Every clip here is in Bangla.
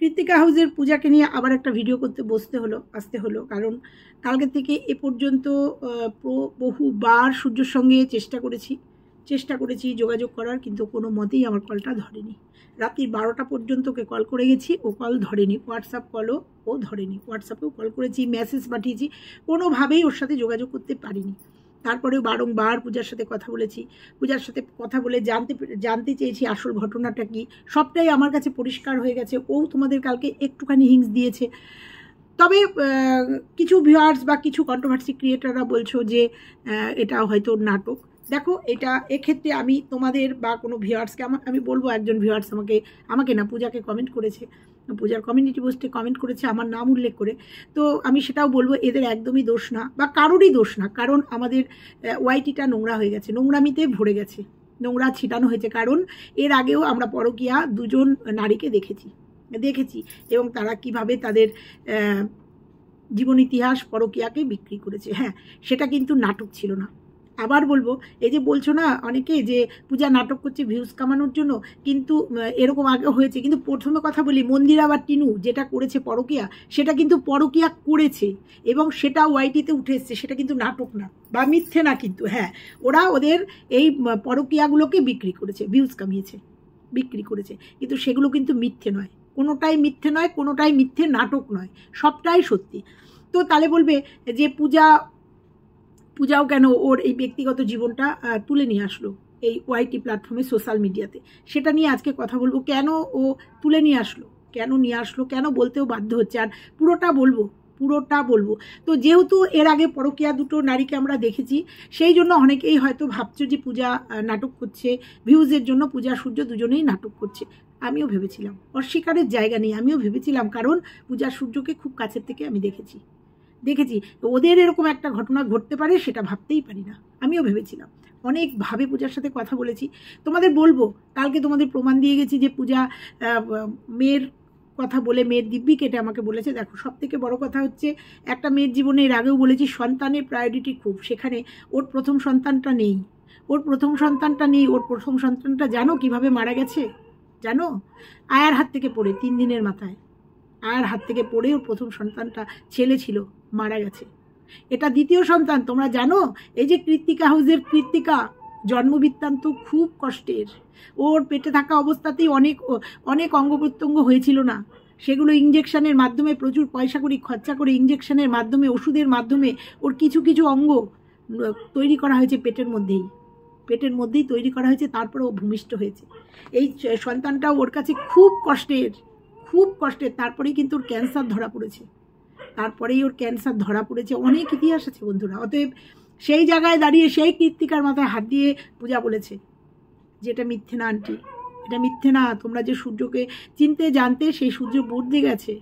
কৃত্তিকা হাউসের পূজাকে নিয়ে আবার একটা ভিডিও করতে আসতে হলো কারণ কালকে থেকে এ পর্যন্ত বহুবার সূর্যর সঙ্গে চেষ্টা করেছি যোগাযোগ করার, কিন্তু কোনো মতেই আমার কলটা ধরেনি। রাত্রি 12টা পর্যন্ত ওকে কল করে গেছি, ও কল ধরেনি। হোয়াটসঅ্যাপ কলও ও ধরেনি, হোয়াটসঅ্যাপেও কল করেছি, মেসেজ পাঠিয়েছি, কোনোভাবেই ওর সাথে যোগাযোগ করতে পারিনি। তারপরেও বারংবার পূজার সাথে কথা বলেছি, পূজার সাথে কথা বলে জানতে চেয়েছি আসল ঘটনাটা কি। সবটাই আমার কাছে পরিষ্কার হয়ে গেছে। ও তোমাদের কালকে একটুখানি হিংস দিয়েছে। তবে কিছু ভিউয়ার্স বা কিছু কন্ট্রোভার্সি ক্রিয়েটাররা বলছো যে এটা হয়তো নাটক। দেখো, এটা এক্ষেত্রে আমি তোমাদের বা কোনো ভিউয়ার্সকে আমি বলবো, একজন ভিউয়ার্স আমাকে না, পূজাকে কমেন্ট করেছে, পূজার কমিউনিটি পোস্টে কমেন্ট করেছে আমার নাম উল্লেখ করে। তো আমি সেটাও বলবো, এদের একদমই দোষ না বা কারোরই দোষ না, কারণ আমাদের ওয়াইটিটা নোংরা হয়ে গেছে, নোংরামিতে ভরে গেছে, নোংরা ছিটানো হয়েছে। কারণ এর আগেও আমরা পরকীয়া দুজন নারীকে দেখেছি এবং তারা কিভাবে তাদের জীবন ইতিহাস পরকীয়াকে বিক্রি করেছে। হ্যাঁ, সেটা কিন্তু নাটক ছিল না। আবার বলবো, এই যে বলছো না অনেকে যে পূজা নাটক করছে ভিউজ কামানোর জন্য, কিন্তু এরকম আগে হয়েছে। কিন্তু প্রথমে কথা বলি, মন্দিরা বা টিনু যেটা করেছে পরকীয়া, সেটা কিন্তু পরকীয়া করেছে এবং সেটা ওয়াইটিতে উঠে এসছে, সেটা কিন্তু নাটক না বা মিথ্যে না। কিন্তু হ্যাঁ, ওরা ওদের এই পরকীয়াগুলোকে বিক্রি করেছে, ভিউজ কামিয়েছে, বিক্রি করেছে, কিন্তু সেগুলো কিন্তু মিথ্যে নয়, কোনোটাই মিথ্যে নয়, কোনোটাই মিথ্যে নাটক নয়, সবটাই সত্যি। তো তাহলে বলবে যে পূজাও কেন ওর এই ব্যক্তিগত জীবনটা তুলে নিয়ে আসলো এই ওয়াইটি প্ল্যাটফর্মে, সোশ্যাল মিডিয়াতে, সেটা নিয়ে আজকে কথা বলবো। কেন ও তুলে নিয়ে আসলো, কেন বলতেও বাধ্য হচ্ছে, আর পুরোটা বলবো। তো যেহেতু এর আগে পরকীয়া দুটো নারীকে আমরা দেখেছি, সেই জন্য অনেকেই হয়তো ভাবছো যে পূজা নাটক করছে, ভিউজের জন্য পূজা সূর্য দুজনেই নাটক করছে। আমিও ভেবেছিলাম, অস্বীকারের জায়গা নেই, আমিও ভেবেছিলাম, কারণ পূজা সূর্যকে খুব কাছের থেকে আমি দেখেছি, ওদের এরকম একটা ঘটনা ঘটতে পারে সেটা ভাবতেই পারি না। আমিও ভেবেছিলাম, অনেকভাবে পূজার সাথে কথা বলেছি। তোমাদের বলবো, কালকে তোমাদের প্রমাণ দিয়ে গেছি যে পূজা মেয়ের কথা বলে, মেয়ের দিব্যি কেটে আমাকে বলেছে। দেখো, সব থেকে বড় কথা হচ্ছে, একটা মেয়ের জীবনে এর আগেও বলেছি সন্তানের প্রায়োরিটি খুব, সেখানে ওর প্রথম সন্তানটা নেই। ওর প্রথম সন্তানটা জানো কিভাবে মারা গেছে? জানো? আয়ার হাত থেকে পড়ে 3 দিনের মাথায় আয়ার হাত থেকে পড়ে ওর প্রথম সন্তানটা ছেলে ছিল, মারা গেছে। এটা দ্বিতীয় সন্তান, তোমরা জানো? এই যে কৃত্তিকা হাউসের কৃত্তিকা, জন্মবৃত্তান্ত খুব কষ্টের। ওর পেটে থাকা অবস্থাতেই অনেক অঙ্গ প্রত্যঙ্গ হয়েছিল না, সেগুলো ইঞ্জেকশনের মাধ্যমে, প্রচুর পয়সা করি খরচা করে ইঞ্জেকশনের মাধ্যমে, ওষুধের মাধ্যমে ওর কিছু অঙ্গ তৈরি করা হয়েছে, পেটের মধ্যেই তৈরি করা হয়েছে। তারপরে ও ভূমিষ্ঠ হয়েছে। এই সন্তানটাও ওর কাছে খুব কষ্টের। তারপরেই কিন্তু ওর ক্যান্সার ধরা পড়েছে, অনেক ইতিহাস আছে বন্ধুরা। অতএব সেই জায়গায় দাঁড়িয়ে সেই কৃত্তিকার মাথায় হাত দিয়ে পূজা বলেছে যে এটা মিথ্যে না আন্টি, এটা মিথ্যে না। তোমরা যে সূর্যকে চিনতে জানতে, সেই সূর্য বদলে গেছে।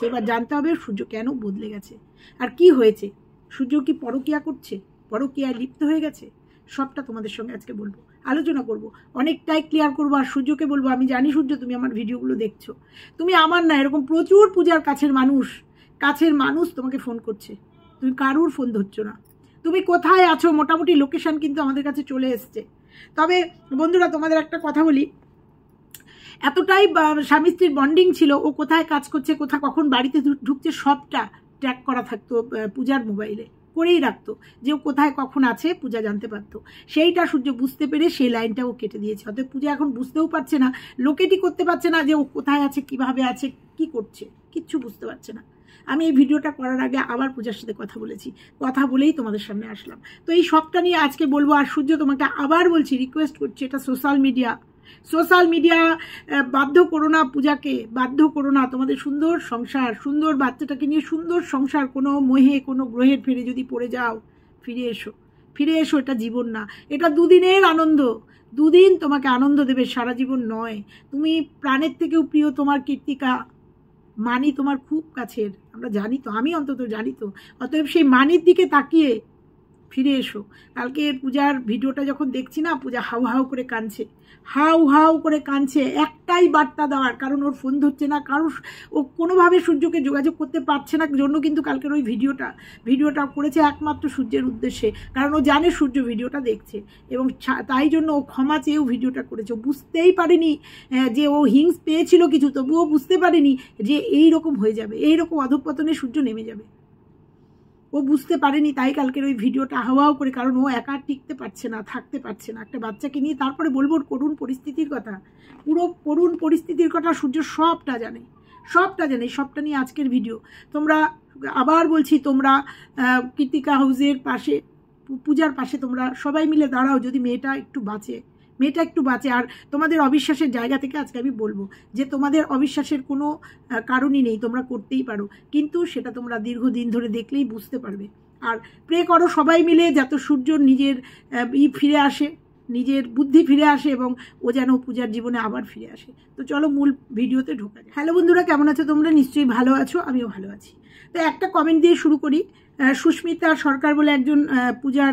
এবার জানতে হবে সূর্য কেন বদলে গেছে আর কি হয়েছে। সূর্য কি পরকীয়া করছে, পরকীয়ায় লিপ্ত হয়ে গেছে? সবটা তোমাদের সঙ্গে আজকে বলবো, আলোচনা করব, অনেকটাই ক্লিয়ার করবো। আর সূর্যকে বলবো, আমি জানি সূর্য তুমি আমার ভিডিওগুলো দেখছো, তুমি আমার না, এরকম প্রচুর পূজার কাছের মানুষ তোমাকে ফোন করছে, তুমি কারুর ফোন ধরছো না। তুমি কোথায় আছো মোটামুটি লোকেশন কিন্তু আমাদের কাছে চলে এসছে। তবে বন্ধুরা, তোমাদের একটা কথা বলি, এতটাই স্বামী স্ত্রীর বন্ডিং ছিল, ও কোথায় কাজ করছে, কখন বাড়িতে ঢুকছে, সবটা ট্র্যাক করা থাকতো পূজার মোবাইলে, করেই রাখতো, যে ও কোথায় কখন আছে পূজা জানতে পারতো। সেইটা সূর্য বুঝতে পেরে সেই লাইনটা ও কেটে দিয়েছে। অতএব পূজা এখন বুঝতেও পারছে না, লোকেটই করতে পারছে না যে ও কোথায় আছে, কিভাবে আছে, কি করছে, কিচ্ছু বুঝতে পারছে না। আমি এই ভিডিওটা করার আগে আবার পূজার সাথে কথা বলেই তোমাদের সামনে আসলাম। তো এই সবটা নিয়ে আজকে বলবো। আর সূর্য, তোমাকে আবার বলছি, রিকোয়েস্ট করছি, এটা সোশ্যাল মিডিয়া বাধ্য করো না পূজাকে, বাধ্য করো না। তোমাদের সুন্দর সংসার, সুন্দর বাচ্চাটাকে নিয়ে সুন্দর সংসার, কোনো মোহে, কোনো গ্রহের ফেরে যদি পড়ে যাও, ফিরে এসো। এটা জীবন না, এটা দুদিনের আনন্দ, দুদিন তোমাকে আনন্দ দেবে, সারা জীবন নয়। তুমি প্রাণের থেকেও প্রিয় তোমার কৃত্তিকা, মানি তোমার খুব কাছের, আমরা জানি তো, আমি অন্তত জানি তো। অতএব সেই মানির দিকে তাকিয়ে ফিরে এসো। কালকে পূজার ভিডিওটা যখন দেখছি না, পূজা হাউ হাউ করে কাঁদছে, একটা একটাই বার্তা দেওয়ার, কারণ ওর ফোন ধরছে না, কারণ ও কোনোভাবে সূর্যকে যোগাযোগ করতে পারছে না জন্য কিন্তু কালকের ওই ভিডিওটা করেছে একমাত্র সূর্যের উদ্দেশ্যে, কারণ ও জানে সূর্য ভিডিওটা দেখছে এবং তাই জন্য ও ক্ষমা চেয়েও ভিডিওটা করেছে। ও বুঝতেই পারেনি যে ও হিংস পেয়েছিল কিছু, তবুও বুঝতে পারেনি যে এই রকম হয়ে যাবে, এই রকম অধঃপতনে সূর্য নেমে যাবে। ও বুঝতে পারেনি, তাই কালকের ওই ভিডিওটা হাওয়াও করে, কারণ ও একা টিকতে পারছে না, থাকতে পারছে না একটা বাচ্চাকে নিয়ে। তারপরে বলবো করুণ পরিস্থিতির কথা, পুরো করুণ পরিস্থিতির কথা সূর্য সবটা জানে, সবটা নিয়ে আজকের ভিডিও। তোমরা আবার বলছি, তোমরা কৃতিকা হাউসের পাশে, পূজার পাশে তোমরা সবাই মিলে দাঁড়াও, যদি মেয়েটা একটু বাঁচে। আর তোমাদের অবিশ্বাসের জায়গা থেকে আজকে আমি বলবো যে তোমাদের অবিশ্বাসের কোনো কারণই নেই, তোমরা করতেই পারো, কিন্তু সেটা তোমরা দীর্ঘদিন ধরে দেখলেই বুঝতে পারবে। আর প্রে করো সবাই মিলে যাতে সূর্য নিজের ফিরে আসে, নিজের বুদ্ধি ফিরে আসে এবং ও যেন পূজার জীবনে আবার ফিরে আসে। তো চলো মূল ভিডিওতে ঢোকা যায়। হ্যালো বন্ধুরা, কেমন আছো তোমরা? নিশ্চয়ই ভালো আছো, আমিও ভালো আছি। তো একটা কমেন্ট দিয়ে শুরু করি। সুস্মিতা সরকার বলে একজন পূজার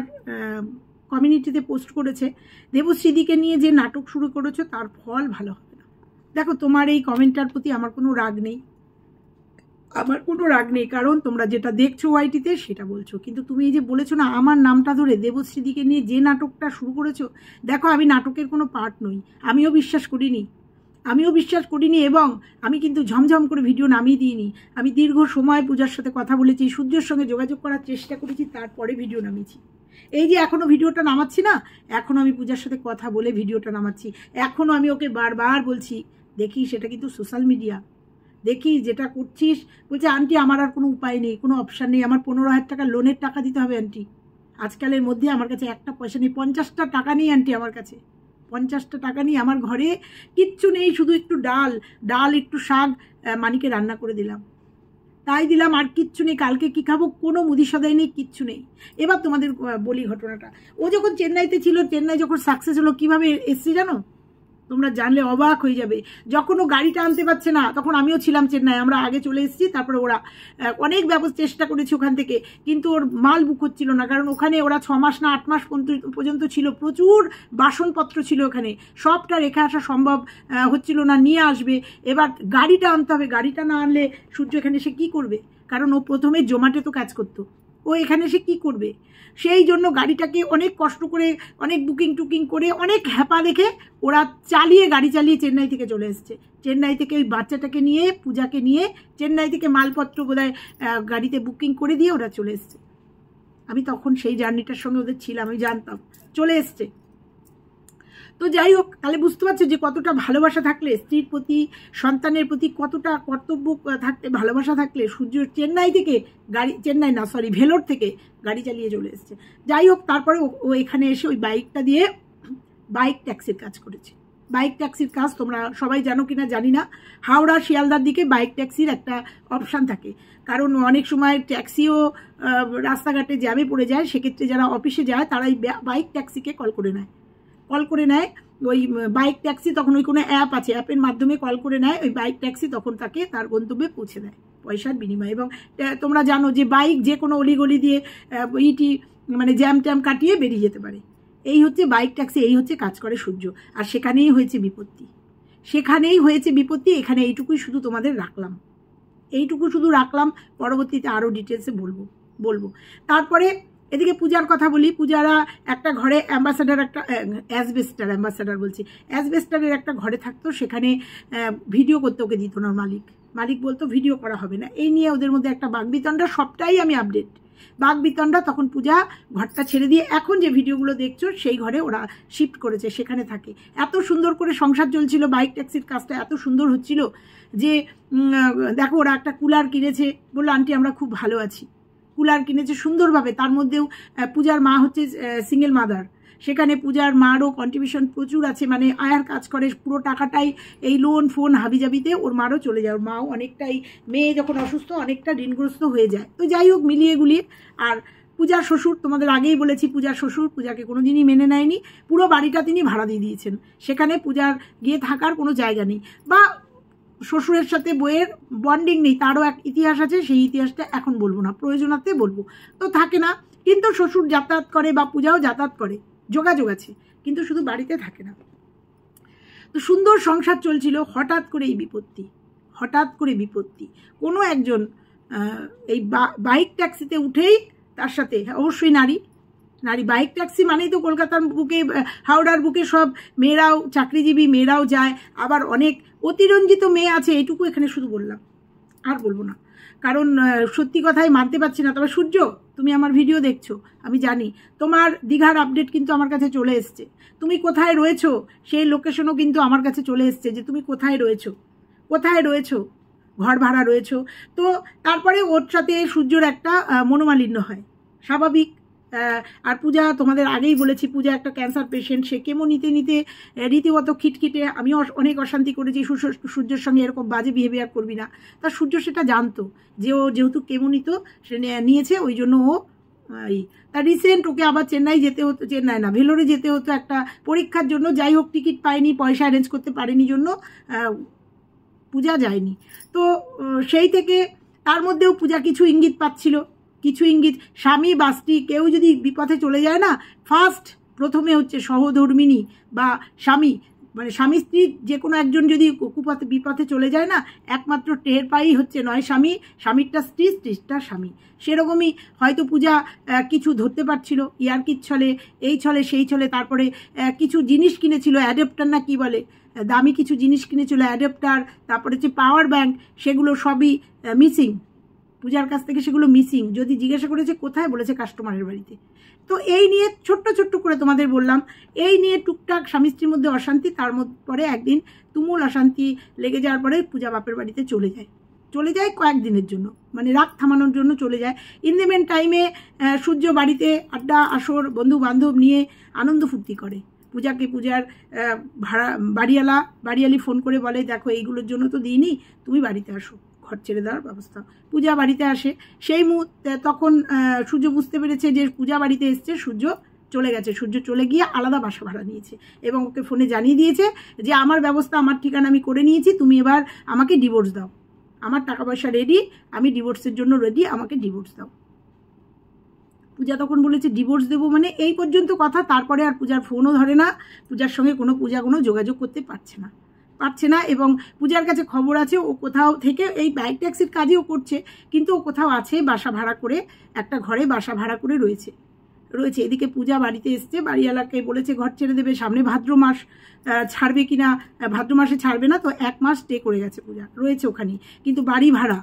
কমিউনিটিতে পোস্ট করেছে, দেবশ্রীদিকে নিয়ে যে নাটক শুরু করেছো তার ফল ভালো হবে না। দেখো, তোমার এই কমেন্টটার প্রতি আমার কোনো রাগ নেই, কারণ তোমরা যেটা দেখছো ওয়াইটিতে সেটা বলছো, কিন্তু তুমি এই যে বলেছো না আমার নামটা ধরে দেবশ্রীদিকে নিয়ে যে নাটকটা শুরু করেছো, দেখো আমি নাটকের কোনো পার্ট নই, আমিও বিশ্বাস করিনি এবং আমি কিন্তু ঝমঝম করে ভিডিও নামিয়ে দিইনি। আমি দীর্ঘ সময় পূজার সাথে কথা বলেছি, সূর্যের সঙ্গে যোগাযোগ করার চেষ্টা করেছি, তারপরে ভিডিও নামিয়েছি। এই যে এখনও ভিডিওটা নামাচ্ছি না, এখনও আমি পূজার সাথে কথা বলে ভিডিওটা নামাচ্ছি, এখনও আমি ওকে বারবার বলছি দেখি সেটা কিন্তু সোশ্যাল মিডিয়া, দেখি যেটা করছিস। বলছে আন্টি আমার আর কোনো উপায় নেই, কোনো অপশান নেই, আমার 15,000 টাকা লোনের টাকা দিতে হবে আন্টি, আজকালের মধ্যে আমার কাছে একটা পয়সা নেই, 50টা টাকা নেই আন্টি আমার কাছে, 50টা টাকা নেই, আমার ঘরে কিচ্ছু নেই, শুধু একটু ডাল একটু শাক মানিকে রান্না করে দিলাম, তাই দিলাম, আর কিচ্ছু নেই, কালকে কি খাবো কোনো মুদি সদাই নেই, কিচ্ছু নেই। এবার তোমাদের বলি ঘটনাটা। ও যখন চেন্নাইতে ছিল, চেন্নাই যখন সাকসেস হলো, কীভাবে এসছি জানো? তোমরা জানলে অবাক হয়ে যাবে। যখন ও গাড়িটা আনতে পারছে না, তখন আমিও ছিলাম চেন্নাই, আমরা আগে চলে এসেছি, তারপরে ওরা অনেক চেষ্টা করেছে ওখান থেকে, কিন্তু ওর মাল বুক হচ্ছিল না, কারণ ওখানে ওরা 6 মাস না 8 মাস পর্যন্ত ছিল, প্রচুর বাসনপত্র ছিল ওখানে, সবটা রেখে আসা সম্ভব হচ্ছিল না, নিয়ে আসবে, এবার গাড়িটা আনতে হবে, গাড়িটা না আনলে সূর্য এখানে এসে কী করবে, কারণ ও প্রথমে জোম্যাটো কাজ করতো, ও এখানে এসে কী করবে, সেই জন্য গাড়িটাকে অনেক কষ্ট করে, অনেক বুকিং করে, অনেক হ্যাপা দেখে ওরা গাড়ি চালিয়ে চেন্নাই থেকে চলে এসছে। চেন্নাই থেকে ওই বাচ্চাটাকে নিয়ে, পূজাকে নিয়ে, চেন্নাই থেকে মালপত্র বোধহয় গাড়িতে বুকিং করে দিয়ে ওরা চলে এসছে। আমি তখন সেই জার্নিটার সঙ্গে ওদের ছিলাম, আমি জানতাম চলে এসছে। তো যাই হোক, তাহলে বুঝতে পারছো যে কতটা ভালোবাসা থাকলে, স্ত্রীর প্রতি, সন্তানের প্রতি কতটা কর্তব্য থাকতে, ভালোবাসা থাকলে সূর্য ভেলোর থেকে গাড়ি চালিয়ে চলে এসছে। যাই হোক, তারপরে ও এখানে এসে ওই বাইকটা দিয়ে বাইক ট্যাক্সির কাজ করেছে। বাইক ট্যাক্সির কাজ তোমরা সবাই জানো কিনা জানি না, হাওড়া শিয়ালদার দিকে বাইক ট্যাক্সির একটা অপশান থাকে, কারণ অনেক সময় ট্যাক্সিও রাস্তাঘাটে জ্যামে পড়ে যায়, সেক্ষেত্রে যারা অফিসে যায় তারাই বাইক ট্যাক্সিকে কল করে নেয়। ওই বাইক ট্যাক্সি তখন ওই কোনো অ্যাপ আছে, অ্যাপের মাধ্যমে কল করে নেয়, ওই বাইক ট্যাক্সি তখন তাকে তার গন্তব্যে পৌঁছে দেয় পয়সার বিনিময়ে। এবং তোমরা জানো যে বাইক যে কোনো অলিগলি দিয়ে মানে জ্যাম কাটিয়ে বেরিয়ে যেতে পারে। এই হচ্ছে বাইক ট্যাক্সি, এই হচ্ছে কাজ করে সূর্য। আর সেখানেই হয়েছে বিপত্তি, এখানে এইটুকুই শুধু তোমাদের রাখলাম, পরবর্তীতে আরও ডিটেলসে বলবো। তারপরে এদিকে পূজার কথা বলি। পূজারা একটা ঘরে অ্যাসবেস্টারের একটা ঘরে থাকতো, সেখানে ভিডিও করতে ওকে দিত না মালিক বলতো ভিডিও করা হবে না। এই নিয়ে ওদের মধ্যে একটা বাগবিতণ্ডা, সবটাই আমি আপডেট। বাগবিতণ্ডা, তখন পূজা ঘরটা ছেড়ে দিয়ে এখন যে ভিডিওগুলো দেখছো সেই ঘরে ওরা শিফট করেছে, সেখানে থাকে। এত সুন্দর করে সংসার চলছিল, বাইক ট্যাক্সির কাজটা এত সুন্দর হচ্ছিল যে দেখো ওরা একটা কুলার কিনেছে, বললো আন্টি আমরা খুব ভালো আছি। কুলার কিনেছে সুন্দরভাবে, তার মধ্যেও পূজার মা হচ্ছে সিঙ্গেল মাদার, সেখানে পূজার মারও কন্ট্রিবিউশন প্রচুর আছে, মানে আয়ার কাজ করে, পুরো টাকাটাই এই লোন ফোন হাবিজাবিতে ওর মারও চলে যায়। ওর মাও অনেকটাই, মেয়ে যখন অসুস্থ অনেকটা ঋণগ্রস্ত হয়ে যায়। তো যাই হোক, মিলিয়ে গুলিয়ে। আর পূজার শ্বশুর, তোমাদের আগেই বলেছি, পূজার শ্বশুর পূজাকে কোনো দিনই মেনে নেয়নি, পুরো বাড়িটা তিনি ভাড়া দিয়ে দিয়েছেন, সেখানে পূজার গিয়ে থাকার কোনো জায়গা নেই, বা শ্বশুরের সাথে বইয়ের বন্ডিং নেই, তারও এক ইতিহাস আছে, সেই ইতিহাসটা এখন বলবো না, প্রয়োজনাতে বলবো। তো থাকে না, কিন্তু শ্বশুর যাতায়াত করে বা পূজাও যাতায়াত করে, যোগাযোগ আছে, কিন্তু শুধু বাড়িতে থাকে না। তো তো সুন্দর সংসার চলছিল, হঠাৎ করে এই বিপত্তি, হঠাৎ করে বিপত্তি। কোনো একজন এই বাইক ট্যাক্সিতে উঠেই তার সাথে, অবশ্যই নারী বাইক ট্যাক্সি মানেই তো কলকাতার বুকে, হাওড়ার বুকে সব মেয়েরাও, চাকরিজীবী মেয়েরাও যায়, আবার অনেক অতিরঞ্জিত মেয়ে আছে, এইটুকু এখানে শুধু বললাম, আর বলবো না, কারণ সত্যি কথাই মানতে পারছি না। তবে সূর্য, তুমি আমার ভিডিও দেখছো, আমি জানি তোমার দীঘার আপডেট কিন্তু আমার কাছে চলে এসছে। তুমি কোথায় রয়েছো সেই লোকেশনও কিন্তু আমার কাছে চলে এসছে, যে তুমি কোথায় রয়েছো, কোথায় রয়েছো, ঘর ভাড়া রয়েছো। তো তারপরে ওর সাথে সূর্যর একটা মনোমালিন্য হয়, স্বাভাবিক। আর পূজা, তোমাদের আগেই বলেছি, পূজা একটা ক্যান্সার পেশেন্ট, সে কেমো নিতে নিতে রীতিমতো খিটখিটে। আমিও অনেক অশান্তি করেছি, সূর্যের সঙ্গে এরকম বাজে বিহেভিয়ার করবি না। তার সূর্য সেটা জানতো যে ও যেহেতু কেমো নিত, সে নিয়েছে, ওই জন্য ও তার রিসেন্ট ওকে আবার চেন্নাই যেতে হতো, চেন্নাই না ভেলোরে যেতে হতো একটা পরীক্ষার জন্য। যাই হোক, টিকিট পায়নি, পয়সা অ্যারেঞ্জ করতে পারেনি জন্য পূজা যায়নি। তো সেই থেকে তার মধ্যেও পূজা কিছু ইঙ্গিত পাচ্ছিল, কিছু ইঙ্গিত। স্বামী বা স্ত্রী কেউ যদি বিপথে চলে যায় না, প্রথমে হচ্ছে সহধর্মিনী বা স্বামী, মানে স্বামী স্ত্রী যে কোনো একজন যদি বিপথে চলে যায় না, একমাত্র টের পাই হচ্ছে নয় স্বামীরটা স্ত্রী, স্ত্রীটা স্বামী। সেরকমই হয়তো পূজা কিছু ধরতে পারছিল, ইয়ার্কির ছলে, এই ছলে সেই ছলে। তারপরে কিছু জিনিস কিনেছিল, অ্যাডাপ্টার না কি বলে, দামি কিছু জিনিস কিনেছিল, অ্যাডাপ্টার, তারপরে হচ্ছে পাওয়ার ব্যাংক, সেগুলো সবই মিসিং পূজার কাছ থেকে, সেগুলো মিসিং। যদি জিজ্ঞাসা করেছে কোথায়, বলেছে কাস্টমারের বাড়িতে। তো এই নিয়ে ছোট্ট ছোট্ট করে তোমাদের বললাম, এই নিয়ে টুকটাক স্বামী স্ত্রীর মধ্যে অশান্তি। তার পরে একদিন তুমুল অশান্তি লেগে যাওয়ার পরে পূজা বাপের বাড়িতে চলে যায় কয়েকদিনের জন্য, মানে রাগ থামানোর জন্য চলে যায়। ইন দ্য মেন টাইমে সূর্য বাড়িতে আড্ডা আসর, বন্ধু বান্ধব নিয়ে আনন্দ ফুর্তি করে। পূজার বাড়িয়ালি ফোন করে বলে, দেখো এইগুলোর জন্য তো দিইনি, তুমি বাড়িতে আসো, ঘর ছেড়ে দেওয়ার ব্যবস্থা। পূজা বাড়িতে আসে, সেই মুহূর্তে তখন সূর্য বুঝতে পেরেছে যে পূজা বাড়িতে এসছে, সূর্য চলে গেছে। সূর্য চলে গিয়ে আলাদা বাসা ভাড়া নিয়েছে এবং ওকে ফোনে জানিয়ে দিয়েছে যে আমার ব্যবস্থা, আমার ঠিকানা আমি করে নিয়েছি, তুমি এবার আমাকে ডিভোর্স দাও, আমার টাকা পয়সা রেডি, আমি ডিভোর্সের জন্য রেডি, আমাকে ডিভোর্স দাও। পূজা তখন বলেছে ডিভোর্স দেবো মানে, এই পর্যন্ত কথা। তারপরে আর পূজার ফোনও ধরে না, পূজার সঙ্গে কোনো যোগাযোগ করতে পারছে না। এবং পূজার কাছে খবর আছে ও কোথাও থেকে এই বাইক ট্যাক্সির কাজেও করছে, কিন্তু ও কোথাও আছে, বাসা ভাড়া করে, একটা ঘরে বাসা ভাড়া করে রয়েছে। এদিকে পূজা বাড়িতে এসছে, বাড়িওয়ালাকে বলেছে ঘর ছেড়ে দেবে, সামনে ভাদ্র মাস, ছাড়বে কিনা, ভাদ্র মাসে ছাড়বে না, তো 1 মাস স্টে করে গেছে পূজা, রয়েছে ওখানে। কিন্তু বাড়ি ভাড়া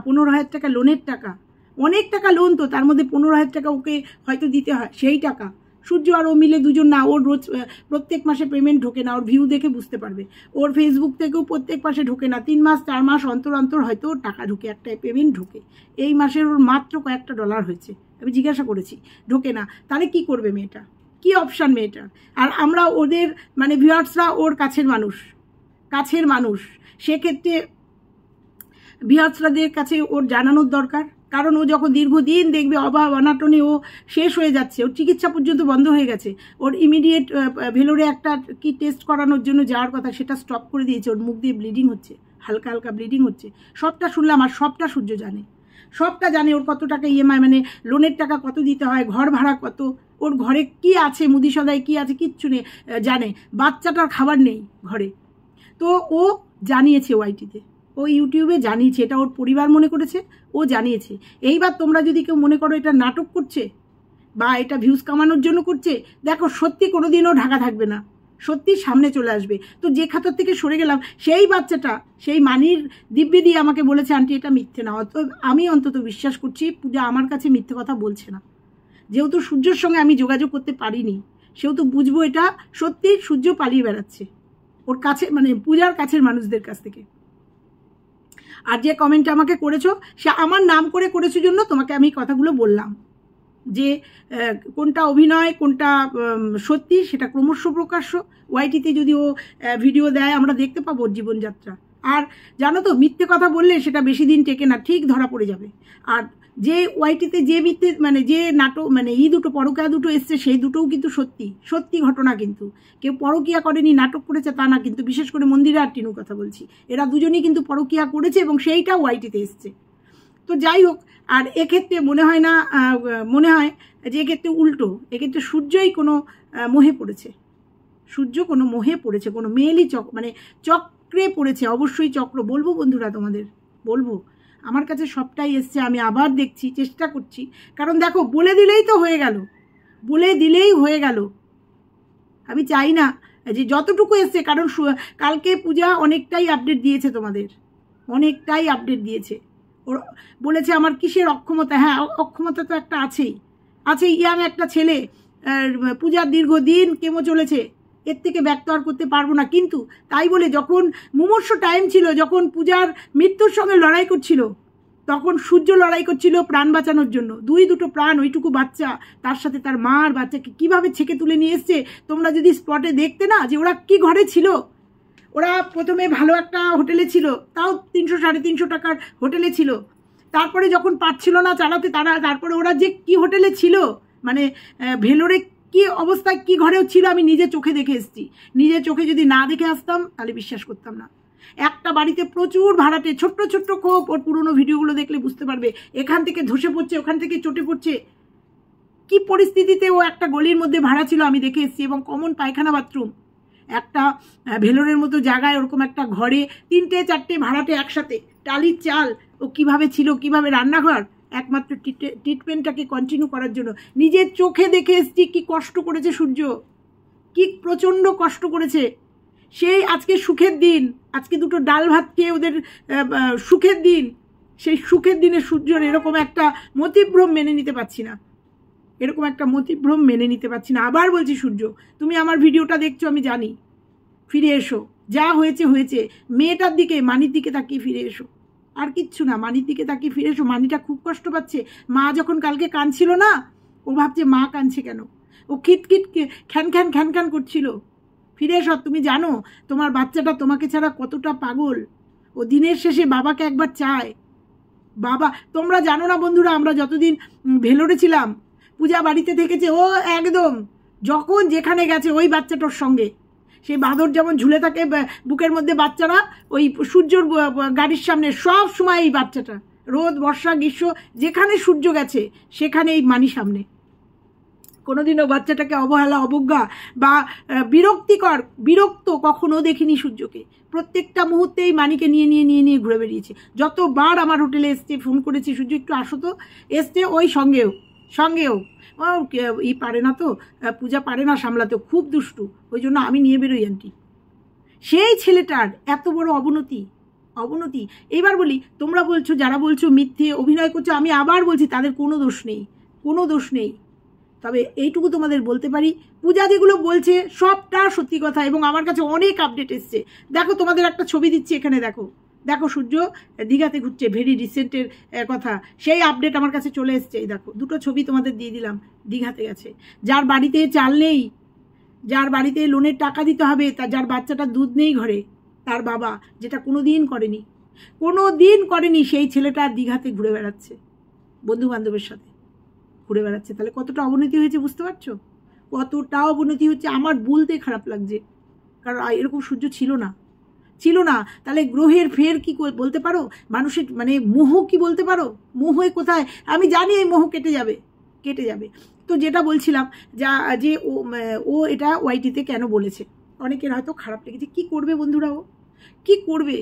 15,000 টাকা লোনের টাকা, অনেক টাকা লোন, তো তার মধ্যে 15,000 টাকা ওকে হয়তো দিতে হয়। সেই টাকা সূর্য আর ও মিলে দুজন না, ওর রোজ প্রত্যেক মাসে পেমেন্ট ঢোকে না, ওর ভিউ দেখে বুঝতে পারবে। ওর ফেসবুক থেকেও প্রত্যেক মাসে ঢোকে না, 3 মাস 4 মাস অন্তর হয়তো ওর টাকা ঢোকে, একটা পেমেন্ট ঢোকে। এই মাসের ওর মাত্র কয়েকটা ডলার হয়েছে, আমি জিজ্ঞাসা করেছি, ঢোকে না। তাহলে কি করবে মেয়েটা, কি অপশান মেয়েটার? আর আমরা ওদের মানে ভিউয়ার্সরা ওর কাছের মানুষ, সেক্ষেত্রে ভিউয়ার্সরাদের কাছে ওর জানানোর দরকার। কারণ ও যখন দীর্ঘদিন দেখবে অভাব অনাটনে ও শেষ হয়ে যাচ্ছে, ওর চিকিৎসা পর্যন্ত বন্ধ হয়ে গেছে, ওর ইমিডিয়েট ভেলোরে একটা কি টেস্ট করানোর জন্য যাওয়ার কথা, সেটা স্টপ করে দিয়েছে। ওর মুখ দিয়ে ব্লিডিং হচ্ছে, হালকা হালকা ব্লিডিং হচ্ছে, সবটা শুনলাম। আর সবটা সূর্য জানে, ওর কত টাকা ইএমআই, মানে লোনের টাকা কত দিতে হয়, ঘর ভাড়া কত, ওর ঘরে কি আছে, মুদি সদায় কি আছে কিচ্ছু নেই জানে, বাচ্চাটার খাবার নেই ঘরে। তো ও জানিয়েছে ওয়াইটিতে, ও ইউটিউবে জানিয়েছে, এটা ওর পরিবার মনে করেছে, ও জানিয়েছে। এইবার তোমরা যদি কেউ মনে করো এটা নাটক করছে বা এটা ভিউজ কামানোর জন্য করছে, দেখো সত্যি কোনোদিনও ঢাকা থাকবে না, সত্যি সামনে চলে আসবে। তো যে খাতার থেকে সরে গেলাম, সেই বাচ্চাটা সেই মানির দিব্যি দিয়ে আমাকে বলেছে আন্টি এটা মিথ্যে না। আমি অন্তত বিশ্বাস করছি পূজা আমার কাছে মিথ্যে কথা বলছে না। যেহেতু সূর্যের সঙ্গে আমি যোগাযোগ করতে পারিনি, সেহেতু বুঝবো এটা সত্যি সূর্য পালিয়ে বেড়াচ্ছে ওর কাছে, মানে পূজার কাছের মানুষদের কাছ থেকে। আর যে কমেন্ট আমাকে করেছো, সে আমার নাম করে করেছো জন্য তোমাকে আমি কথাগুলো বললাম, যে কোনটা অভিনয় কোনটা সত্যি সেটা ক্রমশ প্রকাশ্য। ওয়াইটিতে যদি ও ভিডিও দেয় আমরা দেখতে পাবো ওর জীবনযাত্রা। আর জানো তো, মিথ্যে কথা বললে সেটা বেশি দিন টেকে না, ঠিক ধরা পড়ে যাবে। আর যে ওয়াইটিতে যে মিথ্যে মানে যে নাটক মানে দুটো পরকীয়া দুটো এসছে, সেই দুটোও কিন্তু সত্যি ঘটনা। কিন্তু কেউ পরকীয়া করেনি, নাটক করেছে তা না, কিন্তু বিশেষ করে মন্দিরা আর টিনুর কথা বলছি, এরা দুজনেই কিন্তু পরকীয়া করেছে এবং সেইটা ওয়াইটিতে এসছে। তো যাই হোক, আর এক্ষেত্রে মনে হয় যে এক্ষেত্রে উল্টো, এক্ষেত্রে সূর্যই কোনো মোহে পড়েছে, সূর্য কোনো মোহে পড়েছে, কোনো মেয়েলি মানে চক্রে পড়েছে, অবশ্যই চক্র। বলবো বন্ধুরা তোমাদের, বলবো আমার কাছে সবটাই এসছে, আমি আবার দেখছি, চেষ্টা করছি। কারণ দেখো, বলে দিলেই তো হয়ে গেল, বলে দিলেই হয়ে গেল। আমি চাই না যে যতটুকু এসছে, কারণ কালকে পূজা অনেকটাই আপডেট দিয়েছে তোমাদের, অনেকটাই আপডেট দিয়েছে। ওর বলেছে আমার কিসের অক্ষমতা। হ্যাঁ, অক্ষমতা তো একটা আছেই, আছে। ইয়াং একটা ছেলে, পূজার দীর্ঘদিন কেমো চলেছে, এর থেকে ব্যক্ত আর করতে পারবো না। কিন্তু তাই বলে যখন মুমূর্ষ টাইম ছিল, যখন পূজার মৃত্যুর সঙ্গে লড়াই করছিল, তখন সূর্য লড়াই করছিল প্রাণ বাঁচানোর জন্য। দুটো প্রাণ, ওইটুকু বাচ্চা, তার সাথে তার মা আর বাচ্চাকে কিভাবে ছেঁকে তুলে নিয়ে এসছে। তোমরা যদি স্পটে দেখতে না, যে ওরা কি ঘরে ছিল। ওরা প্রথমে ভালো একটা হোটেলে ছিল, তাও 300-350 টাকার হোটেলে ছিল। তারপরে যখন পারছিল না চালাতে তারপরে ওরা যে কি হোটেলে ছিল, মানে ভেলোরে কি অবস্থায়, কি ঘরেও ছিল, আমি নিজে চোখে দেখে এসেছি। নিজের চোখে যদি না দেখে আসতাম তাহলে বিশ্বাস করতাম না। একটা বাড়িতে প্রচুর ভাড়াটে, ছোট্ট ছোট্ট খোপ। ওর পুরোনো ভিডিওগুলো দেখলে বুঝতে পারবে, এখান থেকে ধসে পড়ছে, ওখান থেকে চটে পড়ছে, কি পরিস্থিতিতে ও একটা গলির মধ্যে ভাড়া ছিল আমি দেখে এসেছি। এবং কমন পায়খানা বাথরুম, একটা ভেলোরের মতো জায়গায় ওরকম একটা ঘরে 3-4টে ভাড়াটে একসাথে, টালির চাল। ও কিভাবে ছিল, কিভাবে রান্নাঘর, একমাত্র ট্রিটমেন্টটাকে কন্টিনিউ করার জন্য। নিজের চোখে দেখে এসছি কি কষ্ট করেছে সূর্য, কি প্রচণ্ড কষ্ট করেছে। সেই আজকে সুখের দিন, আজকে 2টো ডাল ভাত খেয়ে ওদের সুখের দিন, সেই সুখের দিনে সূর্যর এরকম একটা মতিভ্রম মেনে নিতে পারছি না, এরকম একটা মতিভ্রম মেনে নিতে পারছি না। আবার বলছি সূর্য, তুমি আমার ভিডিওটা দেখছো আমি জানি, ফিরে এসো। যা হয়েছে হয়েছে, মেয়েটার দিকে, মানির দিকে তাকিয়ে ফিরে এসো, আর কিচ্ছু না। মানির দিকে তাকিয়ে ফিরে এসো। মানিটা খুব কষ্ট পাচ্ছে। মা যখন কালকে কাঁদছিল না, ও ভাবছে মা কাঁদছে কেন, ও খিটখিট খ্যান খ্যান করছিল। ফিরে এসো। তুমি জানো তোমার বাচ্চাটা তোমাকে ছাড়া কতটা পাগল। ও দিনের শেষে বাবাকে একবার চায়। বাবা, তোমরা জানো না বন্ধুরা, আমরা যতদিন ভেলোরে ছিলাম, পূজা বাড়িতে থেকেছে, ও একদম যখন যেখানে গেছে ওই বাচ্চাটার সঙ্গে। সেই বাঁদর যেমন ঝুলে থাকে বুকের মধ্যে, বাচ্চারা ওই সূর্যর গাড়ির সামনে সব সময় এই বাচ্চাটা, রোদ বর্ষা গ্রীষ্ম যেখানে সূর্য গেছে সেখানে এই মানি সামনে। কোনোদিনও বাচ্চাটাকে অবহেলা, অবজ্ঞা বা বিরক্ত কখনো দেখিনি সূর্যকে। প্রত্যেকটা মুহূর্তেই মানিকে নিয়ে ঘুরে বেরিয়েছে। যতবার আমার হোটেলে এসছে, ফোন করেছি, সূর্য একটু আসো তো, এসছে। ওই সঙ্গেও ই পারে না তো, পূজা পারে না সামলাতে, খুব দুষ্টু, ওই জন্য আমি নিয়ে বেরোই আন্টি। সেই ছেলেটার এত বড় অবনতি। এবার বলি, তোমরা বলছো, যারা বলছো মিথ্যে অভিনয় করছো, আমি আবার বলছি তাদের কোনো দোষ নেই। তবে এইটুকু তোমাদের বলতে পারি, পূজা যেগুলো বলছে সবটা সত্যি কথা। এবং আমার কাছে অনেক আপডেট এসছে। দেখো, তোমাদের একটা ছবি দিচ্ছি, এখানে দেখো সূর্য দীঘাতে ঘুরছে, ভেরি রিসেন্টের কথা। সেই আপডেট আমার কাছে চলে এসছে। এই দেখো, 2টো ছবি তোমাদের দিয়ে দিলাম। দীঘাতে গেছে। যার বাড়িতে চাল নেই, যার বাড়িতে লোনের টাকা দিতে হবে, যার বাচ্চাটা দুধ নেই ঘরে, তার বাবা, যেটা কোনো দিন করেনি, সেই ছেলেটা দীঘাতে ঘুরে বেড়াচ্ছে, বন্ধু বান্ধবের সাথে ঘুরে বেড়াচ্ছে। তাহলে কতটা অবনতি হয়েছে বুঝতে পারছো? কতটা অবনতি হচ্ছে। আমার বলতে খারাপ লাগছে, কারণ এরকম সূর্য ছিল না। তাহলে গ্রহের ফের কি বলতে পারো? মানুষের মানে মোহ কি বলতে পারো? মোহে কোথায়? আমি জানি এই মোহ কেটে যাবে। তো যেটা বলছিলাম, যে ও এটা ওয়াইটিতে কেন বলেছে, অনেকের হয়তো খারাপ লেগেছে। কি করবে বন্ধুরা, ও কি করবে?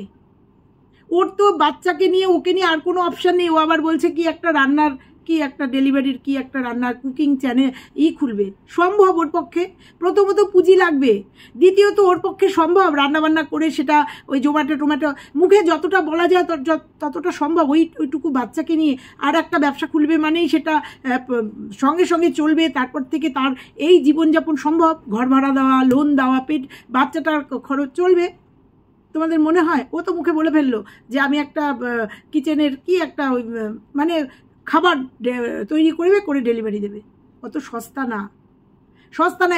ওর তো বাচ্চাকে নিয়ে, ওকে নিয়ে আর কোনো অপশান নেই। ও আবার বলছে কি একটা রান্নার, কি একটা ডেলিভারির, কি একটা রান্নার কুকিং চ্যানেল খুলবে। সম্ভব ওর পক্ষে? প্রথমত পুঁজি লাগবে, দ্বিতীয়ত ওর পক্ষে সম্ভব রান্নাবান্না করে সেটা ওই টোমাটো মুখে যতটা বলা যায় ততটা সম্ভব। ওইটুকু বাচ্চাকে নিয়ে আর একটা ব্যবসা খুলবে, মানেই সেটা সঙ্গে চলবে। তারপর থেকে তার এই জীবনযাপন সম্ভব, ঘর ভাড়া দেওয়া, লোন দেওয়া, বাচ্চাটার খরচ চলবে। তোমাদের মনে হয়? ও তো মুখে বলে ফেললো যে আমি একটা কিচেনের কি একটা মানে খাবার তৈরি করে ডেলিভারি দেবে। অত সস্তা না।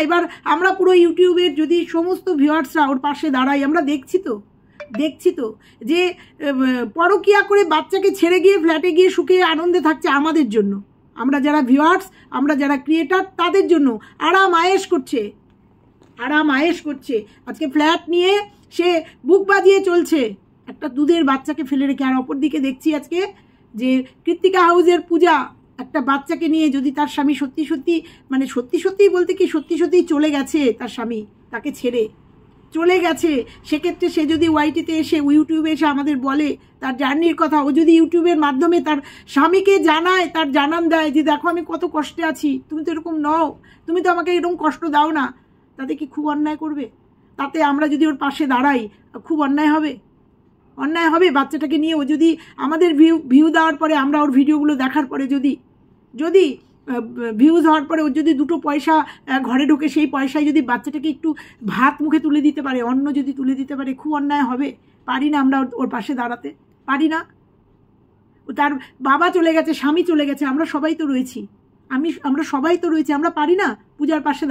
এবার আমরা পুরো ইউটিউবের যদি সমস্ত ভিউয়ার্সরা ওর পাশে দাঁড়াই, আমরা দেখছি তো যে পরকিয়া করে বাচ্চাকে ছেড়ে গিয়ে ফ্ল্যাটে গিয়ে সুখে আনন্দে থাকছে আমাদের জন্য। আমরা যারা ভিউয়ার্স, আমরা যারা ক্রিয়েটার, তাদের জন্য আরাম আয়েশ করছে। আজকে ফ্ল্যাট নিয়ে সে বুক বাজিয়ে চলছে, একটা দুধের বাচ্চাকে ফেলে রেখে। আর অপর দিকে দেখছি আজকে যে কৃত্তিকা হাউসের পূজা একটা বাচ্চাকে নিয়ে যদি তার স্বামী সত্যি সত্যি মানে সত্যি সত্যি বলতে কি সত্যি সত্যিই চলে গেছে, তার স্বামী তাকে ছেড়ে চলে গেছে, সেক্ষেত্রে সে যদি ওয়াইটিতে এসে ইউটিউবে এসে আমাদের বলে তার জার্নির কথা, ও যদি ইউটিউবের মাধ্যমে তার স্বামীকে জানায়, তার জানান দেয় যে দেখো আমি কত কষ্টে আছি, তুমি তো এরকম নও, তুমি তো আমাকে এরকম কষ্ট দাও না, তাতে কি খুব অন্যায় করবে? তাতে আমরা যদি ওর পাশে দাঁড়াই খুব অন্যায় হবে? অন্যায় হবে? বাচ্চাটাকে নিয়ে ও যদি আমাদের ভিউ দেওয়ার পরে, আমরা ওর ভিডিওগুলো দেখার পরে যদি ভিউজ হওয়ার পরে ওর যদি দুটো পয়সা ঘরে ঢোকে, সেই পয়সায় যদি বাচ্চাটাকে একটু ভাত মুখে তুলে দিতে পারে, অন্ন যদি তুলে দিতে পারে, খুব অন্যায় হবে? পারি না আমরা ওর পাশে দাঁড়াতে? পারি না? তার বাবা চলে গেছে, স্বামী চলে গেছে, আমরা সবাই তো রয়েছি, আমরা সবাই তো রয়েছি, আমরা পারি না পূজার পাশে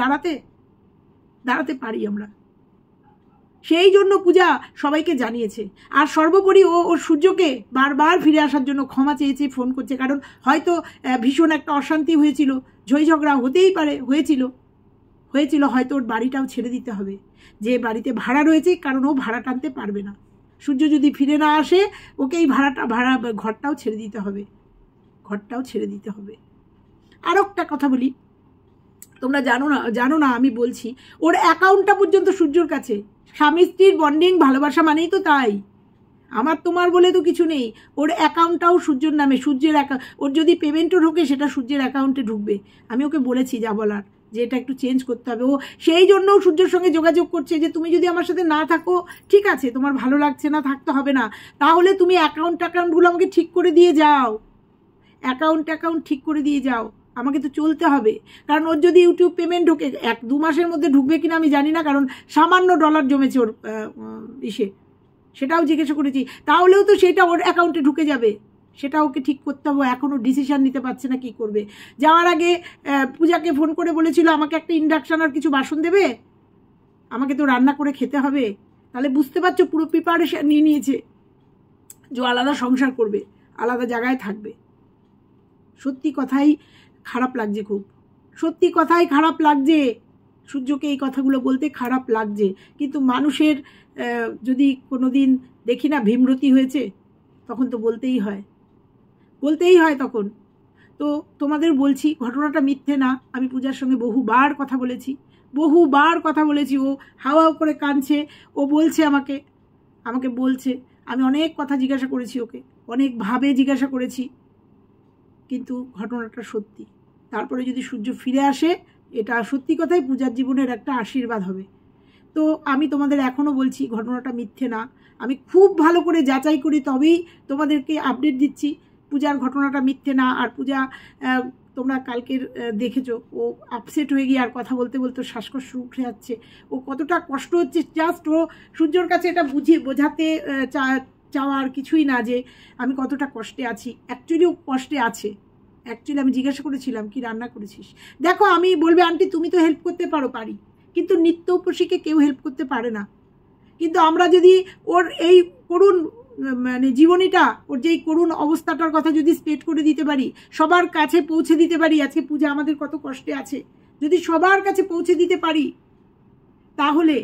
দাঁড়াতে পারি আমরা। সেই জন্য পূজা সবাইকে জানিয়েছে। আর সর্বোপরি ওর সূর্যকে বারবার ফিরে আসার জন্য ক্ষমা চেয়েছে, ফোন করছে, কারণ হয়তো ভীষণ একটা অশান্তি হয়েছিল, ঝই ঝগড়া হতেই পারে, হয়েছিল, হয়তো ওর বাড়িটাও ছেড়ে দিতে হবে, যে বাড়িতে ভাড়া রয়েছে, কারণ ও ভাড়া টানতে পারবে না। সূর্য যদি ফিরে না আসে, ওকে এই ঘরটাও ছেড়ে দিতে হবে। আর একটা কথা বলি, তোমরা জানো না আমি বলছি, ওর অ্যাকাউন্টটা পর্যন্ত সূর্যর কাছে। স্বামী স্ত্রীর বন্ডিং, ভালোবাসা মানেই তো তাই, আমার তোমার বলে তো কিছু নেই। ওর অ্যাকাউন্টটাও সূর্যর নামে, সূর্যের ওর যদি পেমেন্টও ঢোকে সেটা সূর্যের অ্যাকাউন্টে ঢুকবে। আমি ওকে বলেছি যা বলার, যে এটা একটু চেঞ্জ করতে হবে। ও সেই জন্যও সূর্যের সঙ্গে যোগাযোগ করছে যে তুমি যদি আমার সাথে না থাকো, ঠিক আছে, তোমার ভালো লাগছে না, থাকতে হবে না, তাহলে তুমি অ্যাকাউন্টগুলো আমাকে ঠিক করে দিয়ে যাও, অ্যাকাউন্ট ঠিক করে দিয়ে যাও, আমাকে তো চলতে হবে। কারণ ওর যদি ইউটিউব পেমেন্ট ঢোকে, 1-2 মাসের মধ্যে ঢুকবে কিনা আমি জানি না, কারণ সামান্য ডলার জমেছে ওর সেটাও জিজ্ঞাসা করেছি, তাহলেও তো সেটা ওর অ্যাকাউন্টে ঢুকে যাবে, সেটা ওকে ঠিক করতে হবে। এখনও ডিসিশন নিতে পারছে না কি করবে। যাওয়ার আগে পূজাকে ফোন করে বলেছিল আমাকে একটা ইন্ডাকশন আর কিছু বাসন দেবে, আমাকে তো রান্না করে খেতে হবে। তাহলে বুঝতে পারছো, পুরো প্রিপারেশন নিয়ে নিয়েছে যে আলাদা সংসার করবে, আলাদা জায়গায় থাকবে। সত্যি কথাই খারাপ লাগছে, খুব সত্যি কথাই খারাপ লাগছে, সূর্যকে এই কথাগুলো বলতে খারাপ লাগছে। কিন্তু মানুষের যদি কোনো দিন দেখি না ভীমরতি হয়েছে, তখন তো বলতেই হয় তখন। তো তোমাদের বলছি, ঘটনাটা মিথ্যে না। আমি পূজার সঙ্গে বহুবার কথা বলেছি, ও হাওয়া করে কাঁদছে, ও বলছে আমাকে বলছে, আমি অনেক কথা জিজ্ঞাসা করেছি ওকে, অনেকভাবে জিজ্ঞাসা করেছি, কিন্তু ঘটনাটা সত্যি। তারপরে যদি সূর্য ফিরে আসে, এটা সত্যি কথাই পূজার জীবনের একটা আশীর্বাদ হবে। তো আমি তোমাদের এখনও বলছি, ঘটনাটা মিথ্যে না। আমি খুব ভালো করে যাচাই করি, তবেই তোমাদেরকে আপডেট দিচ্ছি। পূজার ঘটনাটা মিথ্যে না। আর পূজা, তোমরা কালকের দেখেছো, ও আপসেট হয়ে গিয়ে আর কথা বলতে শ্বাসকষ্ট উঠে যাচ্ছে, ও কতটা কষ্ট হচ্ছে। জাস্ট ও সূর্যর কাছে এটা বোঝাতে চাওয়ার কিছুই না যে আমি কতটা কষ্টে আছি। অ্যাকচুয়ালি ও কষ্টে আছে। অ্যাকচুয়ালি আমি জিজ্ঞাসা করেছিলাম কি রান্না করেছিস, দেখো আমি বলবে আন্টি তুমি তো হেল্প করতে পারি, কিন্তু নিত্য উপসীকে কেউ হেল্প করতে পারে না। কিন্তু আমরা যদি ওর এই করুণ মানে জীবনীটা, ওর যেই করুণ অবস্থাটার কথা যদি স্প্রেড করে দিতে পারি, সবার কাছে পৌঁছে দিতে পারি, আজকে পূজা আমাদের কত কষ্টে আছে, যদি সবার কাছে পৌঁছে দিতে পারি, তাহলে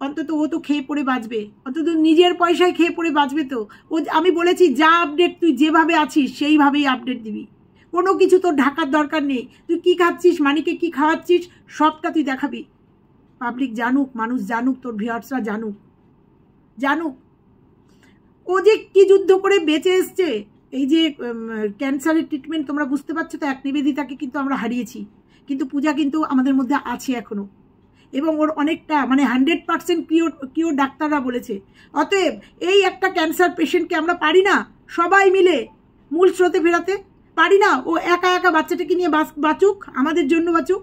অন্তত ও তো খেয়ে পড়ে বাঁচবে, অন্তত নিজের পয়সায় খেয়ে পড়ে বাঁচবে। তো ও, আমি বলেছি যা আপডেট তুই যেভাবে আছিস সেইভাবেই আপডেট দিবি, কোনো কিছু তোর ঢাকার দরকার নেই। তুই কি খাচ্ছিস, মানিকে কি খাওয়াচ্ছিস, সবটা তুই দেখাবি, পাবলিক জানুক, মানুষ জানুক, তোর ভিউয়ার্সরা জানুক ও যে কি যুদ্ধ করে বেঁচে এসছে। এই যে ক্যান্সারের ট্রিটমেন্ট, তোমরা বুঝতে পারছো তো, এক নিবেদিতাকে কিন্তু আমরা হারিয়েছি, কিন্তু পূজা কিন্তু আমাদের মধ্যে আছে এখনো, এবং ওর অনেকটা মানে 100% কিওর ডাক্তাররা বলেছে। অতএব এই একটা ক্যান্সার পেশেন্টকে আমরা পারি না সবাই মিলে মূল স্রোতে ফেরাতে? পারি না? ও একা একা বাচ্চাটাকে নিয়ে বাঁচুক, আমাদের জন্য বাঁচুক,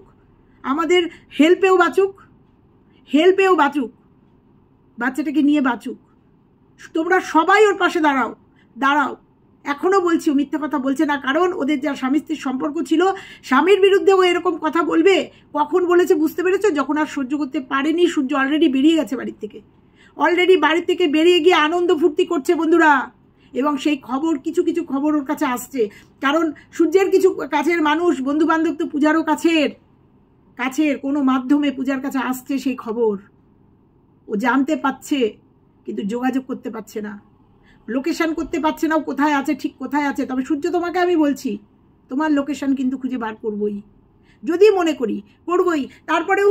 আমাদের হেল্পেও বাঁচুক, বাচ্চাটাকে নিয়ে বাঁচুক। তোমরা সবাই ওর পাশে দাঁড়াও। এখনও বলছি ও মিথ্যা কথা বলছে না, কারণ ওদের যা স্বামী স্ত্রীর সম্পর্ক ছিল, স্বামীর বিরুদ্ধে ও এরকম কথা বলবে কখন বলেছে বুঝতে পেরেছো? যখন আর সহ্য করতে পারেনি। সূর্য অলরেডি বেরিয়ে গেছে বাড়ি থেকে বেরিয়ে গিয়ে আনন্দ ফুর্তি করছে বন্ধুরা, এবং সেই খবর কিছু খবর ওর কাছে আসছে, কারণ সূর্যের কিছু কাছের মানুষ, বন্ধু বান্ধব তো পূজারও কাছের কোনো মাধ্যমে পূজার কাছে আসছে সেই খবর, ও জানতে পাচ্ছে, কিন্তু যোগাযোগ করতে পারছে না, লোকেশন করতে পারছে না ও কোথায় আছে, ঠিক কোথায় আছে। তবে সূর্য তোমাকে আমি বলছি, তোমার লোকেশন কিন্তু খুঁজে বার করবই, যদি মনে করি করবই। তারপরেও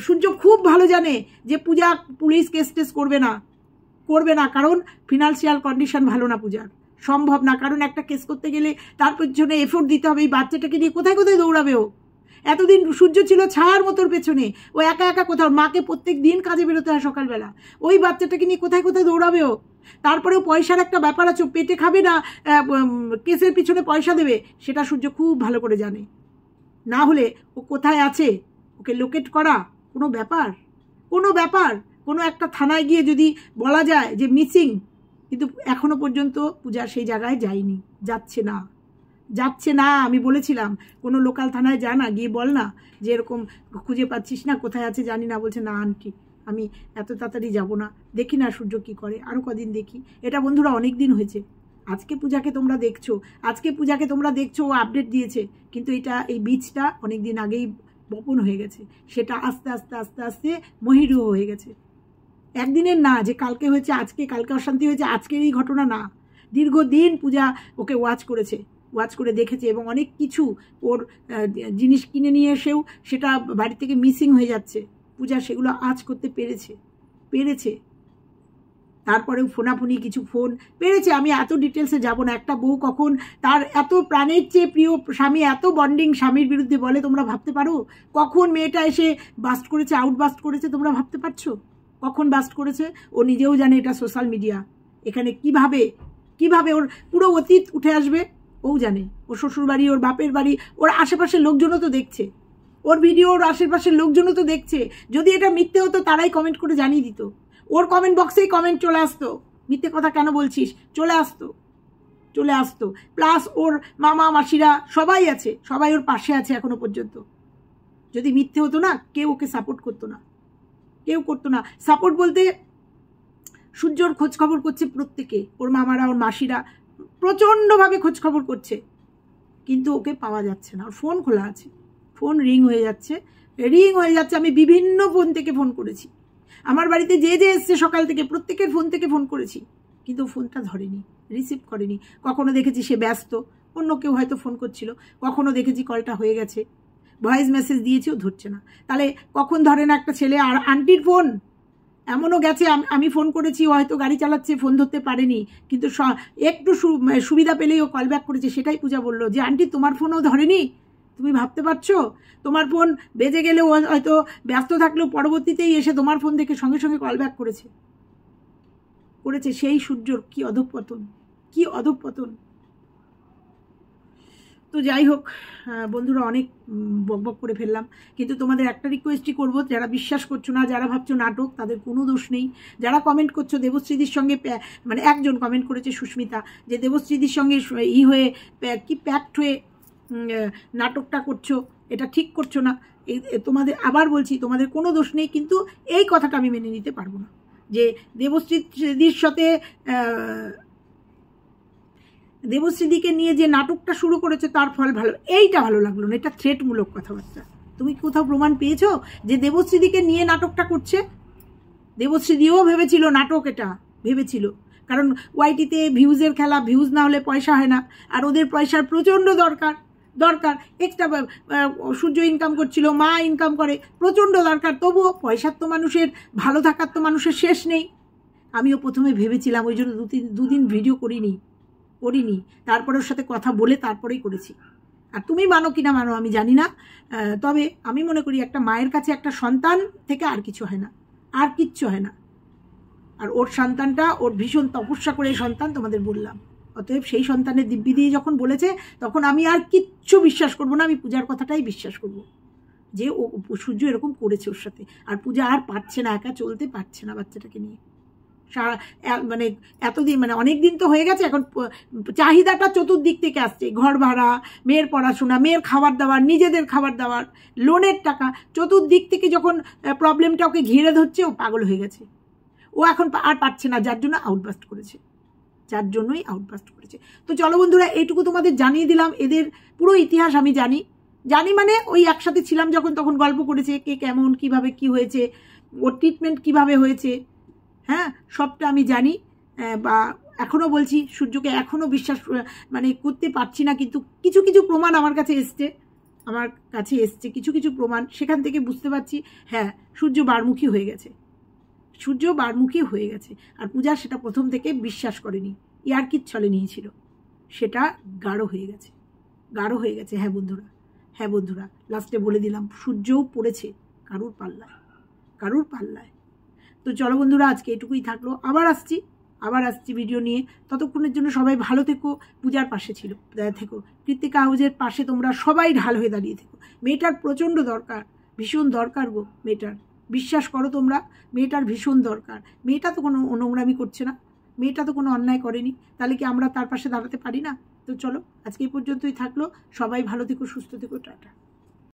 সূর্য খুব ভালো জানে যে পূজা পুলিশ কেস টেস করবে না, কারণ ফিনান্সিয়াল কন্ডিশন ভালো না পূজার, সম্ভব না। কারণ একটা কেস করতে গেলে তার পেছনে এফোর্ট দিতে হবে। এই বাচ্চাটাকে নিয়ে কোথায় কোথায় দৌড়াবে ও? এতদিন সূর্য ছিল ছায়ার মতোর পেছনে, ও একা একা কোথাও, মাকে প্রত্যেক দিন কাজে বেরোতে হয় সকালবেলা, ওই বাচ্চাটাকে নিয়ে কোথায় কোথায় দৌড়াবে ও? তারপরেও পয়সার একটা ব্যাপার আছে, পেটে খাবে না কেসের পিছনে পয়সা দেবে, সেটা সূর্য খুব ভালো করে জানে। না হলে ও কোথায় আছে ওকে লোকেট করা কোনো ব্যাপার? কোনো একটা থানায় গিয়ে যদি বলা যায় যে মিসিং, কিন্তু এখনো পর্যন্ত পূজা সেই জায়গায় যায়নি, যাচ্ছে না। আমি বলেছিলাম কোনো লোকাল থানায় যা না, গিয়ে বল না যে এরকম খুঁজে পাচ্ছিস না, কোথায় আছে জানি না। বলছে না আন্টি, আমি এত তাড়াতাড়ি যাব না, দেখি না সূর্য কি করে, আরও কদিন দেখি। এটা বন্ধুরা অনেক দিন হয়েছে। আজকে পূজাকে তোমরা দেখছো ও আপডেট দিয়েছে, কিন্তু এই বীজটা অনেক দিন আগেই বপন হয়ে গেছে। সেটা আস্তে আস্তে মহিরুহ হয়ে গেছে। একদিনের না যে কালকে হয়েছে কালকে অশান্তি হয়েছে আজকের এই ঘটনা না, দীর্ঘদিন পূজা ওকে ওয়াচ করে দেখেছে, এবং অনেক কিছু ওর জিনিস কিনে নিয়ে এসেও সেটা বাড়ি থেকে মিসিং হয়ে যাচ্ছে। পূজা সেগুলো আজ করতে পেরেছে। তারপরেও ফোনাফুনি কিছু ফোন পেরেছে। আমি এত ডিটেলসে যাব না। একটা বউ কখন তার এত প্রাণের চেয়ে প্রিয় স্বামী, এত বন্ডিং স্বামীর বিরুদ্ধে বলে, তোমরা ভাবতে পারো? কখন মেয়েটা এসে বাস্ট করেছে, আউটবাস্ট করেছে, তোমরা ভাবতে পারছো কখন বাস্ট করেছে? ও নিজেও জানে এটা সোশ্যাল মিডিয়া, এখানে কিভাবে ওর পুরো অতীত উঠে আসবে ও জানে। ওর শ্বশুর বাড়ি, ওর বাপের বাড়ি, ওর আশেপাশের লোকজনও তো দেখছে, ওর ভিডিও ওর আশেপাশের লোকজনও তো দেখছে। যদি এটা মিথ্যে হতো তারাই কমেন্ট করে জানিয়ে দিত, ওর কমেন্ট বক্সেই কমেন্ট চলে আসতো, মিথ্যে কথা কেন বলছিস, চলে আসতো। প্লাস ওর মামা মাসিরা সবাই আছে, সবাই ওর পাশে আছে এখনো পর্যন্ত। যদি মিথ্যে হতো না, কেউ ওকে সাপোর্ট করতো না। সাপোর্ট বলতে সূর্যর খোঁজ খবর করছে প্রত্যেকে, ওর মামারা, ওর মাসিরা প্রচণ্ডভাবে খোঁজ খবর করছে, কিন্তু ওকে পাওয়া যাচ্ছে না। ওর ফোন খোলা আছে, ফোন রিং হয়ে যাচ্ছে। আমি বিভিন্ন ফোন থেকে ফোন করেছি, আমার বাড়িতে যে এসছে সকাল থেকে প্রত্যেকের ফোন থেকে ফোন করেছি, কিন্তু ফোনটা ধরেনি, রিসিভ করেনি। কখনো দেখেছি সে ব্যস্ত, অন্য কেউ হয়তো ফোন করছিল, কখনো দেখেছি কলটা হয়ে গেছে, ভয়েস মেসেজ দিয়েছেও ধরছে না। তাহলে কখন ধরে না একটা ছেলে? আর আন্টির ফোন এমনও গেছে, আমি ফোন করেছি, ও হয়তো গাড়ি চালাচ্ছে, ফোন ধরতে পারেনি, কিন্তু একটু সুবিধা পেলেই ও কল ব্যাক করেছে। সেটাই পূজা বললো যে আন্টি তোমার ফোনও ধরেনি, তুমি ভাবতে পারছো? তোমার ফোন বেজে গেলেও হয়তো ব্যস্ত থাকলেও পরবর্তীতেই এসে তোমার ফোন থেকে সঙ্গে সঙ্গে কল ব্যাক করেছে। সেই সূর্যর কি অধঃপতন। তো যাই হোক বন্ধুরা, অনেক বকবক করে ফেললাম, কিন্তু তোমাদের একটা রিকোয়েস্টই করবো, যারা বিশ্বাস করছো না, যারা ভাবছো নাটক, তাদের কোনো দোষ নেই। যারা কমেন্ট করছো দেবশ্রীদির সঙ্গে, মানে একজন কমেন্ট করেছে সুস্মিতা, যে দেবশ্রীদির সঙ্গে হয়ে প্যাক্ট হয়ে নাটকটা করছো, এটা ঠিক করছো না। তোমাদের আবার বলছি, তোমাদের কোনো দোষ নেই, কিন্তু এই কথাটা আমি মেনে নিতে পারবো না যে দেবশ্রীদির সাথে দেবশ্রীদিকে নিয়ে যে নাটকটা শুরু করেছে তার ফল ভালো, এইটা ভালো লাগলো না। এটা থ্রেটমূলক কথাবার্তা। তুমি কোথাও প্রমাণ পেয়েছো যে দেবশ্রীদিকে নিয়ে নাটকটা করছে? দেবশ্রীদিও ভেবেছিল নাটক, এটা ভেবেছিল, কারণ ওয়াইটিতে ভিউজের খেলা, ভিউজ না হলে পয়সা হয় না, আর ওদের পয়সার প্রচণ্ড দরকার এক্সট্রা। সূর্য ইনকাম করছিল, মা ইনকাম করে, প্রচণ্ড দরকার। তবুও পয়সার তো মানুষের, ভালো থাকার তো মানুষের শেষ নেই। আমিও প্রথমে ভেবেছিলাম, ওই জন্য দুদিন ভিডিও করিনি, তারপরে ওর সাথে কথা বলে তারপরেই করেছি। আর তুমি মানো কি না মানো আমি জানি না, তবে আমি মনে করি একটা মায়ের কাছে একটা সন্তান থেকে আর কিচ্ছু হয় না। আর ওর সন্তানটা, ওর ভীষণ তপস্যা করে সন্তান, তোমাদের বললাম। অতএব সেই সন্তানের দিব্যি দিয়ে যখন বলেছে, তখন আমি আর কিচ্ছু বিশ্বাস করবো না, আমি পূজার কথাটাই বিশ্বাস করব, যে ও সূর্য এরকম করেছে ওর সাথে। আর পূজা আর পারছে না, একা চলতে পারছে না বাচ্চাটাকে নিয়ে। মানে এতদিন, মানে অনেক দিন তো হয়ে গেছে, এখন চাহিদাটা চতুর্দিক থেকে আসছে। ঘর ভাড়া, মেয়ের পড়াশোনা, মেয়ের খাবার দাবার, নিজেদের খাবার দাবার, লোনের টাকা, চতুর্দিক থেকে যখন প্রবলেমটা ওকে ঘিরে ধরছে, ও পাগল হয়ে গেছে। ও এখন আর পারছে না, যার জন্যই আউটবাস্ট করেছে। তো চলো বন্ধুরা, এইটুকু তোমাদের জানিয়ে দিলাম। এদের পুরো ইতিহাস আমি জানি, মানে ওই একসাথে ছিলাম যখন, তখন গল্প করেছে, কে কেমন, কিভাবে কি হয়েছে, ওর ট্রিটমেন্ট কিভাবে হয়েছে, হ্যাঁ, সবটা আমি জানি। বা এখনও বলছি সূর্যকে এখনও বিশ্বাস মানে করতে পারছি না, কিন্তু কিছু কিছু প্রমাণ আমার কাছে এসছে কিছু কিছু প্রমাণ, সেখান থেকে বুঝতে পারছি হ্যাঁ সূর্য বারমুখী হয়ে গেছে, সূর্য বারমুখী হয়ে গেছে। আর পূজা সেটা প্রথম থেকে বিশ্বাস করেনি, ইয়ার্কির ছলে নিয়েছিল, সেটা গাঢ় হয়ে গেছে, গাঢ় হয়ে গেছে। হ্যাঁ বন্ধুরা, হ্যাঁ বন্ধুরা, লাস্টে বলে দিলাম সূর্যও পড়েছে কারুর পাল্লায়, কারুর পাল্লায়। তো চলো বন্ধুরা, আজকে এটুকুই থাকলো, আবার আসছি ভিডিও নিয়ে। ততক্ষণের জন্য সবাই ভালো থেকো, পূজার পাশে থেকো, কৃত্তিকা হাউজের পাশে তোমরা সবাই ঢাল হয়ে দাঁড়িয়ে থেকো। মেয়েটার প্রচণ্ড দরকার, ভীষণ দরকার গো মেয়েটার, বিশ্বাস করো তোমরা, মেয়েটার ভীষণ দরকার। মেয়েটা তো কোনো নোংরামি করছে না, মেয়েটা তো কোনো অন্যায় করেনি, তাহলে কি আমরা তার পাশে দাঁড়াতে পারি না? তো চলো আজকে এই পর্যন্তই থাকলো, সবাই ভালো থেকো, সুস্থ থেকো, টাটা।